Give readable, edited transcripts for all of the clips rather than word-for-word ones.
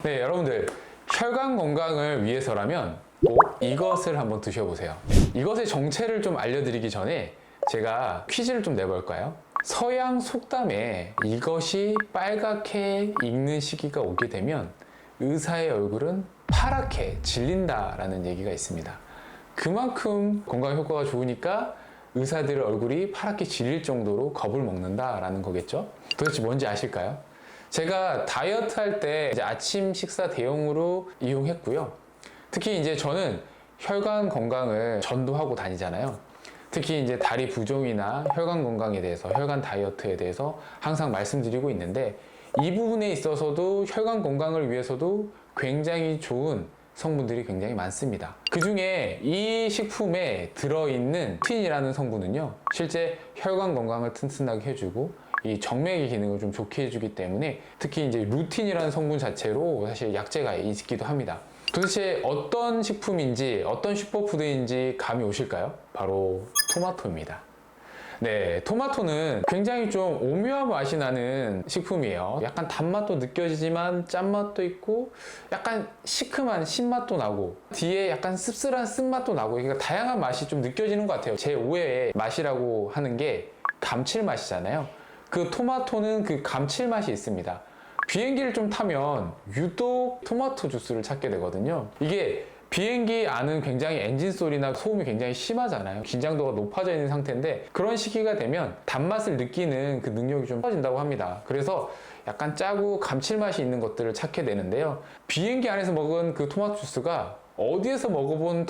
네, 여러분들 혈관 건강을 위해서라면 꼭 이것을 한번 드셔보세요. 이것의 정체를 좀 알려드리기 전에 제가 퀴즈를 좀 내볼까요? 서양 속담에 이것이 빨갛게 익는 시기가 오게 되면 의사의 얼굴은 파랗게 질린다라는 얘기가 있습니다. 그만큼 건강 효과가 좋으니까 의사들의 얼굴이 파랗게 질릴 정도로 겁을 먹는다라는 거겠죠? 도대체 뭔지 아실까요? 제가 다이어트 할 때 아침 식사 대용으로 이용했고요. 특히 이제 저는 혈관 건강을 전도하고 다니잖아요. 특히 이제 다리 부종이나 혈관 건강에 대해서, 혈관 다이어트에 대해서 항상 말씀드리고 있는데, 이 부분에 있어서도 혈관 건강을 위해서도 굉장히 좋은 성분들이 굉장히 많습니다. 그 중에 이 식품에 들어있는 루틴이라는 성분은요, 실제 혈관 건강을 튼튼하게 해주고 이 정맥의 기능을 좀 좋게 해주기 때문에, 특히 이제 루틴이라는 성분 자체로 사실 약재가 있기도 합니다. 도대체 어떤 식품인지, 어떤 슈퍼푸드인지 감이 오실까요? 바로 토마토입니다. 네, 토마토는 굉장히 좀 오묘한 맛이 나는 식품이에요. 약간 단맛도 느껴지지만 짠맛도 있고 약간 시큼한 신맛도 나고 뒤에 약간 씁쓸한 쓴맛도 나고, 그러니까 다양한 맛이 좀 느껴지는 것 같아요. 제 5의 맛이라고 하는 게 감칠맛이잖아요. 그 토마토는 그 감칠맛이 있습니다. 비행기를 좀 타면 유독 토마토 주스를 찾게 되거든요. 이게 비행기 안은 굉장히 엔진 소리나 소음이 굉장히 심하잖아요. 긴장도가 높아져 있는 상태인데, 그런 시기가 되면 단맛을 느끼는 그 능력이 좀 떨어진다고 합니다. 그래서 약간 짜고 감칠맛이 있는 것들을 찾게 되는데요. 비행기 안에서 먹은 그 토마토 주스가 어디에서 먹어본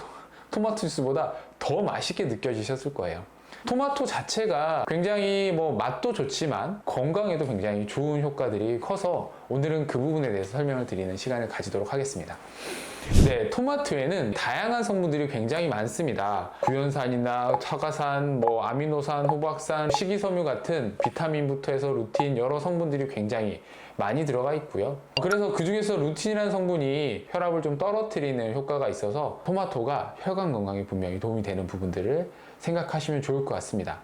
토마토 주스보다 더 맛있게 느껴지셨을 거예요. 토마토 자체가 굉장히 맛도 좋지만 건강에도 굉장히 좋은 효과들이 커서 오늘은 그 부분에 대해서 설명을 드리는 시간을 가지도록 하겠습니다. 네, 토마토에는 다양한 성분들이 굉장히 많습니다. 구연산이나 차가산, 아미노산, 호박산, 식이섬유 같은 비타민부터 해서 루틴, 여러 성분들이 굉장히 많이 들어가 있고요. 그래서 그 중에서 루틴이라는 성분이 혈압을 좀 떨어뜨리는 효과가 있어서 토마토가 혈관 건강에 분명히 도움이 되는 부분들을 생각하시면 좋을 것 같습니다.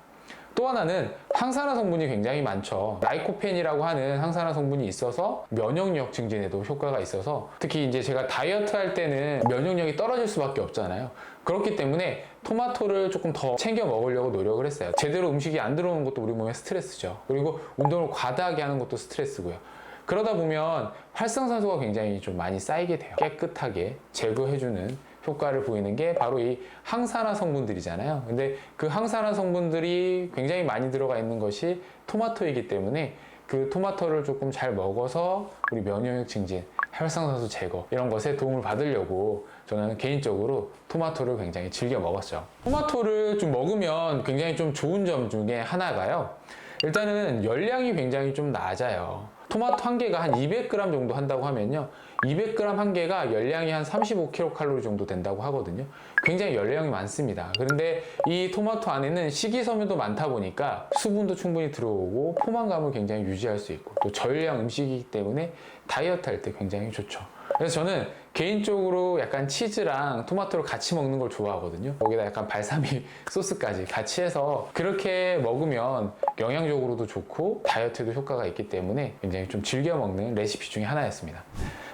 또 하나는 항산화 성분이 굉장히 많죠. 라이코펜이라고 하는 항산화 성분이 있어서 면역력 증진에도 효과가 있어서, 특히 이제 제가 다이어트 할 때는 면역력이 떨어질 수밖에 없잖아요. 그렇기 때문에 토마토를 조금 더 챙겨 먹으려고 노력을 했어요. 제대로 음식이 안 들어오는 것도 우리 몸에 스트레스죠. 그리고 운동을 과다하게 하는 것도 스트레스고요. 그러다 보면 활성산소가 굉장히 좀 많이 쌓이게 돼요. 깨끗하게 제거해주는 효과를 보이는 게 바로 이 항산화 성분들이잖아요. 근데 그 항산화 성분들이 굉장히 많이 들어가 있는 것이 토마토이기 때문에 그 토마토를 조금 잘 먹어서 우리 면역력 증진, 활성산소 제거 이런 것에 도움을 받으려고 저는 개인적으로 토마토를 굉장히 즐겨 먹었죠. 토마토를 좀 먹으면 굉장히 좀 좋은 점 중에 하나가요, 일단은 열량이 굉장히 좀 낮아요. 토마토 한 개가 한 200g 정도 한다고 하면요, 200g 한 개가 열량이 한 35kcal 정도 된다고 하거든요. 굉장히 열량이 많습니다. 그런데 이 토마토 안에는 식이섬유도 많다 보니까 수분도 충분히 들어오고 포만감을 굉장히 유지할 수 있고, 또 저열량 음식이기 때문에 다이어트 할 때 굉장히 좋죠. 그래서 저는 개인적으로 약간 치즈랑 토마토를 같이 먹는 걸 좋아하거든요. 거기다 약간 발사믹 소스까지 같이 해서 그렇게 먹으면 영양적으로도 좋고 다이어트에도 효과가 있기 때문에 굉장히 좀 즐겨 먹는 레시피 중에 하나였습니다.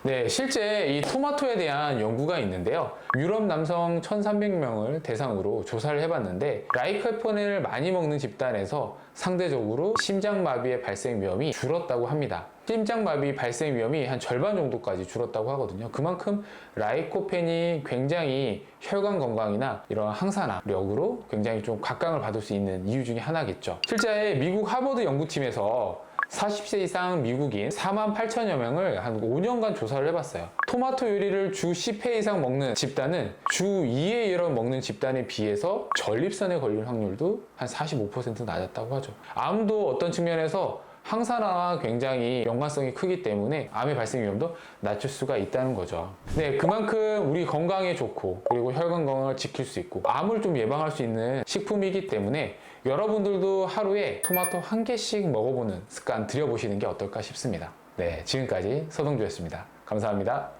네, 실제 이 토마토에 대한 연구가 있는데요. 유럽 남성 1,300명을 대상으로 조사를 해봤는데, 라이코펜을 많이 먹는 집단에서 상대적으로 심장마비의 발생 위험이 줄었다고 합니다. 심장마비 발생 위험이 한 절반 정도까지 줄었다고 하거든요. 그만큼 라이코펜이 굉장히 혈관 건강이나 이런 항산화력으로 굉장히 좀 각광을 받을 수 있는 이유 중에 하나겠죠. 실제 미국 하버드 연구팀에서 40세 이상 미국인 48,000여 명을 한 5년간 조사를 해봤어요. 토마토 요리를 주 10회 이상 먹는 집단은 주 2회 이상 먹는 집단에 비해서 전립선에 걸릴 확률도 한 45% 낮았다고 하죠. 암도 어떤 측면에서 항산화와 굉장히 연관성이 크기 때문에 암의 발생 위험도 낮출 수가 있다는 거죠. 네, 그만큼 우리 건강에 좋고, 그리고 혈관 건강을 지킬 수 있고, 암을 좀 예방할 수 있는 식품이기 때문에 여러분들도 하루에 토마토 한 개씩 먹어보는 습관 들여보시는 게 어떨까 싶습니다. 네, 지금까지 서동주였습니다. 감사합니다.